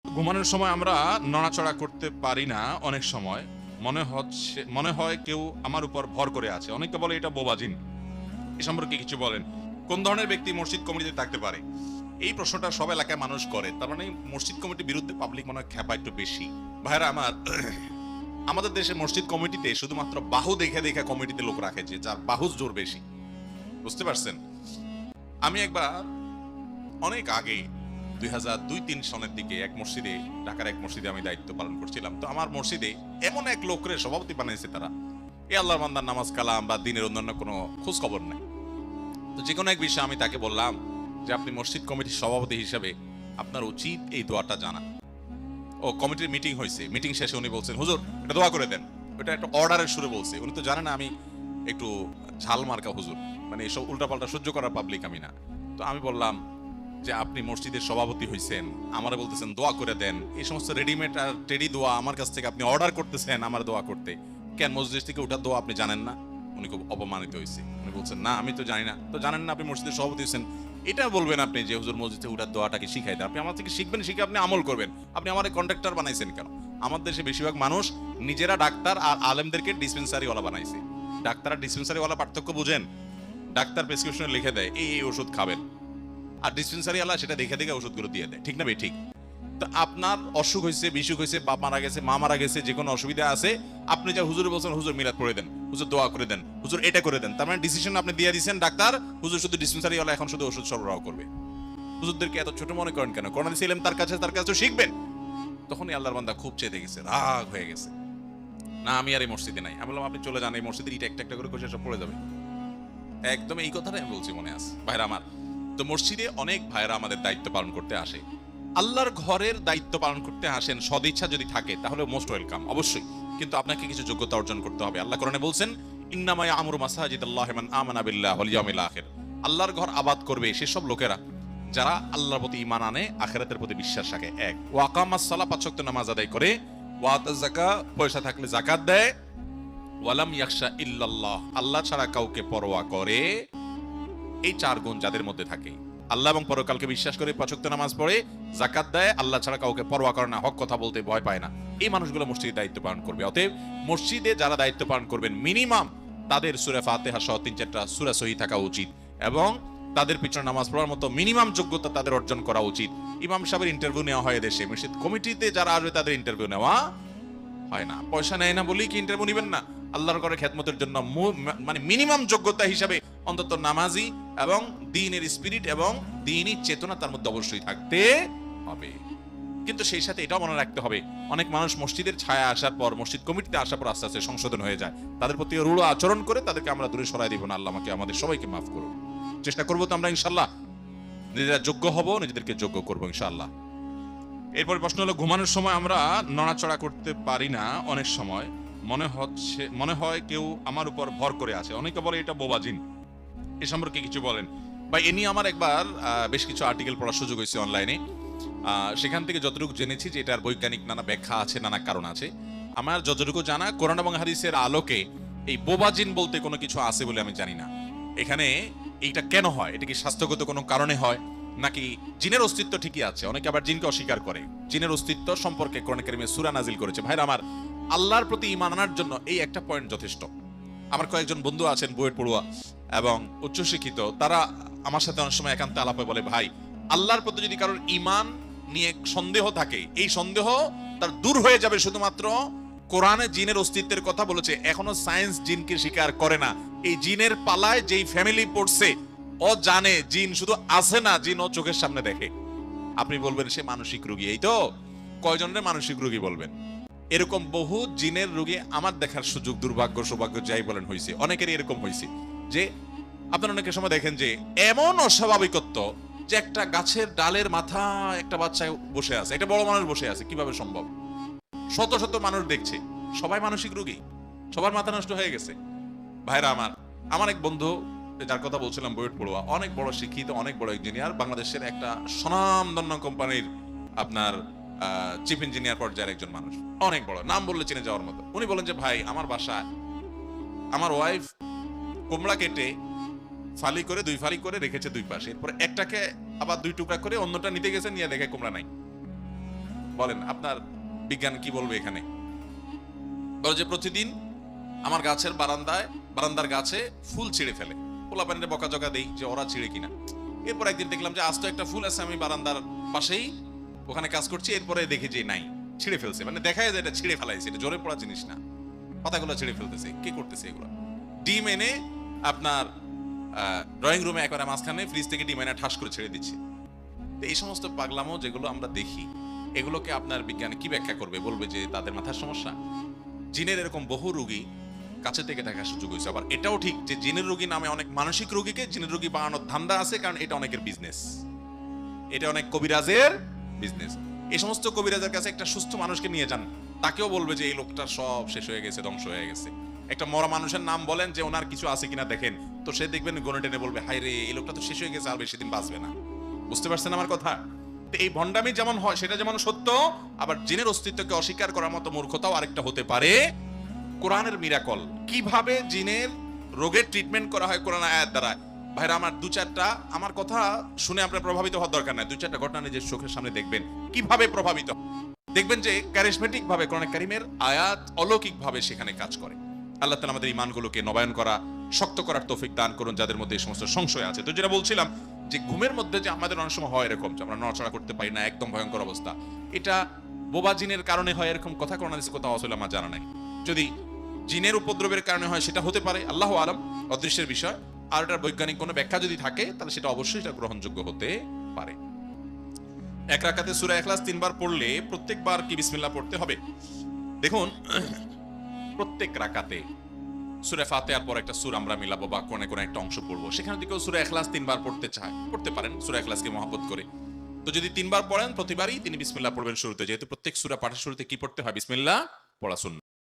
ঘুমানোর সময় আমরা নড়াচড়া করতে পারি না। অনেক সময় মনে হয় কেউ আমার উপর ভর করে আছে। অনেকে বলে এটা বোবাজিন। এ সম্পর্কে কিছু বলেন। কোন ধরনের ব্যক্তি মসজিদ কমিটিতে থাকতে পারে? এই প্রশ্নটা সব এলাকায় মানুষ করে। তার মানে মসজিদ কমিটির বিরুদ্ধে পাবলিক মনে হয় খেপা একটু বেশি। ভাইরা আমার, আমাদের দেশে মসজিদ কমিটিতে শুধুমাত্র বাহু দেখে দেখে কমিটিতে লোক রাখে, যে যার বাহুর জোর বেশি। বুঝতে পারছেন? আমি একবার অনেক আগে 2002-03 সনের দিকে ঢাকার এক মসজিদে আমি দায়িত্ব পালন করছিলাম। তো আমার মসজিদে এমন এক লোকরে সভাপতি বানাইছে তারা, এ আল্লাহর বান্দার নামাজ কালাম বা দিনের অন্যান্য কোনো খোঁজ খবর নেই। তো যে কোনো এক বিষয়ে আমি তাকে বললাম যে আপনি মসজিদ কমিটির সভাপতি হিসাবে আপনার উচিত এই দোয়াটা জানা। ও কমিটির মিটিং হয়েছে, মিটিং শেষে উনি বলছেন, হুজুর এটা দোয়া করে দেন। ওটা একটা অর্ডারের সুরে বলছে। উনি তো জানেন আমি একটু ঝাল মার্কা হুজুর, মানে এসব উল্টাপাল্টা সহ্য করার পাবলিক আমি না। তো আমি বললাম যে আপনি মসজিদের সভাপতি হয়েছেন, আমারে বলতেছেন দোয়া করে দেন। এই সমস্ত রেডিমেড আর টেডি দোয়া আমার কাছ থেকে আপনি অর্ডার করতেছেন আমার দোয়া করতে, কেন মসজিদ থেকে ওঠার দোয়া আপনি জানেন না? উনি খুব অপমানিত হয়েছে। উনি বলছেন না আমি তো জানি না। তো জানেন না আপনি মসজিদের সভাপতি হয়েছেন, এটা বলবেন আপনি যে হুজুর মসজিদে উঠার দোয়াটাকে শিখাই দেন। আপনি আমার থেকে শিখবেন, শিখে আপনি আমল করবেন। আপনি আমার কন্ট্রাক্টর বানাইছেন কেন? আমার দেশে বেশিরভাগ মানুষ নিজেরা ডাক্তার আর আলেমদেরকে ডিসপেন্সারিওয়ালা বানাইছে। ডাক্তার আর ডিসপেন্সারিওয়ালা পার্থক্য বুঝেন? ডাক্তার প্রেসক্রিপশনে লিখে দেয় এই ওষুধ খাবেন, আর ডিসপেন্সারি আলা সেটা দেখে দেখে ওষুধগুলো দিয়ে দেয়। ঠিক না ভাই? ঠিক। তো আপনার অসুখ হয়েছে, বিসুখ হয়েছে, বাপ মারা গেছে, মা মারা গেছে, যে কোনো অসুবিধা আছে, আপনি যা হুজুরে বলছেন হুজুর মিলাদ পড়ে দেন, হুজুর দোয়া করে দেন, হুজুর এটা করে দেন, তার মানে ডিসিশন আপনি দিয়ে দিচ্ছেন ডাক্তার, হুজুর শুধু ডিসপেন্সারি ওয়ালা এখন শুধু ওষুধ সরবরাহ করবে। হুজুরদেরকে এত ছোট মনে করেন কেন? করোনা দিয়েছিলেন তার কাছে তো শিখবেন। তখনই আল্লাহর বান্দা খুব চেতে গেছে, রাগ হয়ে গেছে। না আমি আর এই মসজিদে নাই। আমি বললাম আপনি চলে যান, এই মসজিদের ইটা একটা একটা করে কষে সব পড়ে যাবে। একদম এই কথাটাই আমি বলছি, মনে আছে ভাইরা আমার। তো মসজিদে অনেক ভাইরা আমাদের দায়িত্ব পালন করতে আসে, আল্লাহর ঘরের দায়িত্ব পালন করতে আসেন। সদিচ্ছা যদি থাকে তাহলে মোস্ট ওয়েলকাম, অবশ্যই। কিন্তু আপনাকে কিছু যোগ্যতা অর্জন করতে হবে। আল্লাহ কোরআনে বলছেন, ইন্নামা ইয়ামুরু মাসাজিদাল্লাহি মান আমানা বিল্লাহি ওয়াল ইয়াউমিল আখির। আল্লাহর ঘর আবাদ করবে সেসব লোকেরা যারা আল্লাহর প্রতি ঈমান আনে, আখিরাতের প্রতি বিশ্বাস রাখে। এক, ওয়া আকামাস সালাহ, পাঁচ ওয়াক্ত নামাজ আদায় করে, ওয়া আতাজ যাকাত, পয়সা থাকলে যাকাত দেয়, ওয়ালাম ইয়াখশা ইল্লাল্লাহ, আল্লাহ ছাড়া কাউকে পরোয়া করে। এই চার গুণ যাদের মধ্যে থাকে, আল্লাহ এবং পরকালকে বিশ্বাস করে, পাঁচ ওয়াক্ত নামাজ পড়ে, যাকাত দেয়, আল্লাহ ছাড়া কাউকে পরোয়া করে না, হক কথা বলতে ভয় পায় না, এই মানুষগুলো মসজিদে দায়িত্ব পালন করবে। অতএব মসজিদে যারা দায়িত্ব পালন করবেন, মিনিমাম তাদের সূরা ফাতিহা সহ 3-4টা সূরা সহিহ থাকা উচিত, এবং তাদের পিছনে নামাজ পড়ার মতো মিনিমাম যোগ্যতা তাদের অর্জন করা উচিত। ইমাম সাহেবের ইন্টারভিউ নেওয়া হয় দেশে, মসজিদ কমিটিতে যারা আসবে তাদের ইন্টারভিউ নেওয়া হয় না। পয়সা নেয় না বলেই কি ইন্টারভিউ নেবেন না? আল্লাহর ঘরে খেদমতের জন্য মানে মিনিমাম যোগ্যতা হিসাবে অন্তত নামাজি এবং দ্বীনের স্পিরিট এবং দ্বীনি চেতনা তার মধ্যে অবশ্যই থাকতে হবে। কিন্তু সেই সাথে এটাও মনে রাখতে হবে, অনেক মানুষ মসজিদের ছায়া আসার পর, মসজিদ কমিটিতে আসার পর আস্তে আস্তে সংশোধন হয়ে যায়। তাদের প্রতি রূঢ় আচরণ করে তাদেরকে আমরা দূরে সরাই দিব না। আল্লাহ আমাকে আমাদের সবাইকে মাফ করুন। চেষ্টা করবো তো আমরা ইনশাআল্লাহ, নিজেরা যোগ্য হব, নিজেদেরকে যোগ্য করবো ইনশাআল্লাহ। এরপর প্রশ্ন হলো, ঘুমানোর সময় আমরা নড়াচড়া করতে পারি না। অনেক সময় মনে হয় কেউ আমার উপর ভর করে আছে। অনেকে বলে এটা বোবাজিন। এ সম্পর্কে কিছু বলেন বা এ নিয়ে আমার একবার বেশ কিছু আর্টিকেল পড়ার সুযোগ হয়েছে অনলাইনে। সেখান থেকে যতটুকু জেনেছি যে এটার বৈজ্ঞানিক নানা ব্যাখ্যা আছে, নানা কারণ আছে। আমার যতটুকু জানা, কোরআন এবং হাদিসের আলোকে এই বোবাজিন বলতে কোনো কিছু আছে বলে আমি জানি না। এখানে এইটা কেন হয়? এটা কি স্বাস্থ্যগত কোনো কারণে হয়, নাকি জিনের অস্তিত্ব ঠিকই আছে? অনেকে আবার জিনকে অস্বীকার করে। জিনের অস্তিত্ব সম্পর্কে কোরআন কারীমে সূরা নাজিল করেছে। ভাইরা আমার, আল্লাহর প্রতি ঈমান আনার জন্য এই একটা পয়েন্ট যথেষ্ট। আমার কয়েকজন বন্ধু আছেন বুয়েট পড়ুয়া এবং উচ্চশিক্ষিত, তারা আমার সাথে অনেক সময় একান্তে আলাপে বলে, ভাই আল্লাহর প্রতি যদি কারোর ঈমান নিয়ে সন্দেহ থাকে, এই সন্দেহ তার দূর হয়ে যাবে শুধুমাত্র কোরআনে জিনের অস্তিত্বের কথা বলেছে। এখনো সায়েন্স জিনকে স্বীকার করে না। এই জিনের পালায় যেই ফ্যামিলি পড়ছে, ও জানে জিন শুধু আছে না, জিন ও চোখের সামনে দেখে। আপনি বলবেন সে মানসিক রোগী, এই তো? কয়জনের মানসিক রোগী বলবেন? এরকম বহু জিনের রোগী আমার দেখার সুযোগ, দুর্ভাগ্য সৌভাগ্য যাই বলেন, হয়েছে। অনেকেরই এরকম হয়েছে যে আপনারা অনেকের সময় দেখেন যে এমন অস্বাভাবিকত্ব যে একটা গাছের ডালের মাথা একটা বাচ্চা বসে আছে, একটা বড় মানুষ বসে আছে, কিভাবে সম্ভব? শত শত মানুষ দেখছে, সবাই মানসিক রোগী, সবার মাথা নষ্ট হয়ে গেছে। ভাইরা আমার, আমার এক বন্ধু যার কথা বলছিলাম বুয়েট পড়ুয়া, অনেক বড় শিক্ষিত, অনেক বড় ইঞ্জিনিয়ার, বাংলাদেশের একটা স্বনামধন্য কোম্পানির আপনার চিফ ইঞ্জিনিয়ার পর্যায়ের একজন মানুষ, অনেক বড়, নাম বললে চিনে যাওয়ার মতো। উনি বলেন যে ভাই, আমার বাসায় আমার ওয়াইফ কুমড়া কেটে ফালি করে, দুই ফালি করে রেখেছে দুই পাশে, এরপর একটাকে আবার দুই টুকরা করে অন্যটা নিতে গেছে, নিয়ে দেখে কুমড়া নাই। বলেন আপনার বিজ্ঞান কি বলবে এখানে? বলে যে প্রতিদিন আমার গাছের বারান্দার গাছে ফুল ছিঁড়ে ফেলে। পোলাপানিরে বকাঝকা দেই যে ওরা ছিঁড়ে কিনা। এরপর একদিন দেখলাম যে আস্ত একটা ফুল আছে, আমি বারান্দার পাশেই ওখানে কাজ করছি, এরপরে দেখি যে নাই, ছিঁড়ে ফেলছে। মানে দেখায় যে এটা ছিঁড়ে ফেলাইছে, এটা জোরে পড়া জিনিস না, পাতাগুলো ছিঁড়ে ফেলতেছে। কে করতেছে এগুলো? ডিম এনে আপনার ড্রয়িং রুমে একবারে মাঝখানে ফ্রিজ থেকে ডিম এনে ঠাস করে ছেড়ে দিচ্ছে। তো এই সমস্ত পাগলামো যেগুলো আমরা দেখি, এগুলোকে আপনার বিজ্ঞান কি ব্যাখ্যা করবে? বলবে যে তাদের মাথার সমস্যা। জিনের এরকম বহু রোগী কাছে থেকে দেখার সুযোগ হয়েছে। আবার এটাও ঠিক যে জিনের রোগী নামে অনেক মানসিক রোগীকে জিনের রোগী বানানোর ধান্দা আছে, কারণ এটা অনেকের বিজনেস, এটা অনেক কবিরাজের বিজনেস। এই সমস্ত কবিরাজের কাছে একটা সুস্থ মানুষকে নিয়ে যান, তাকেও বলবে যে এই লোকটার সব শেষ হয়ে গেছে, ধ্বংস হয়ে গেছে। একটা মরা মানুষের নাম বলেন যে ওনার কিছু আছে কিনা দেখেন, তো সে দেখবেন গনে টেনে বলবে হাই রে, এই লোকটা তো শেষ হয়ে গেছে, আর বেশি দিন বাঁচবে না। বুঝতে পারছেন আমার কথা? তো এই ভণ্ডামি যেমন হয় সেটা যেমন সত্য, আবার জিনের অস্তিত্বকে অস্বীকার করার মতো মূর্খতাও আরেকটা হতে পারে। কোরআনের মিরাকল কিভাবে জিনের রোগের ট্রিটমেন্ট করা হয় কোরআন আয়াত দ্বারা। ভাইরা আমার, দু চারটা আমার কথা শুনে আপনার প্রভাবিত হওয়ার দরকার নাই, দু চারটা ঘটনা নিজের চোখের সামনে দেখবেন কিভাবে প্রভাবিত। দেখবেন যে ক্যারিসমেটিক ভাবে কোরআন কারীমের আয়াত অলৌকিক ভাবে সেখানে কাজ করে। আল্লাহ তাআলা আমাদের ঈমানগুলোকে নবায়ন করা, শক্ত করার তৌফিক দান করুন যাদের মধ্যে এই সমস্ত সংশয় আছে। তো যেটা বলছিলাম যে ঘুমের মধ্যে যে আমাদের অনেক সময় হয় এরকম যে আমরা নড়াচড়া করতে পারি না, একদম ভয়ঙ্কর অবস্থা, এটা বোবা জিনের কারণে হয় এরকম কথা কোরআন হাদিসে কোথাও আসলে আমার জানা নাই। যদি জিনের উপদ্রবের কারণে হয় সেটা হতে পারে, আল্লাহু আলাম, অদৃশ্যের বিষয়। আর এটার বৈজ্ঞানিক কোনো ব্যাখ্যা যদি থাকে তাহলে সেটা অবশ্যই এটা গ্রহণযোগ্য হতে পারে। এক রাকাতে সূরা ইখলাস 3 বার পড়লে প্রত্যেকবার কি বিসমিল্লাহ পড়তে হবে? দেখুন, প্রত্যেক রাকাতে সূরা ফাতিহার পর একটা সূরা আমরা মিলাবো বা কোন একটা অংশ পড়বো, সেখানে দিকেও সূরা ইখলাস 3 বার পড়তে চায়, পড়তে পারেন সূরা ইখলাসকে মহব্বত করে। তো যদি 3 বার পড়েন প্রতিবারই তিনি বিসমিল্লাহ পড়বেন শুরুতে, যেহেতু প্রত্যেক সূরা পাঠের শুরুতে কি পড়তে হয়? বিসমিল্লাহ পড়া সুন্নাহ।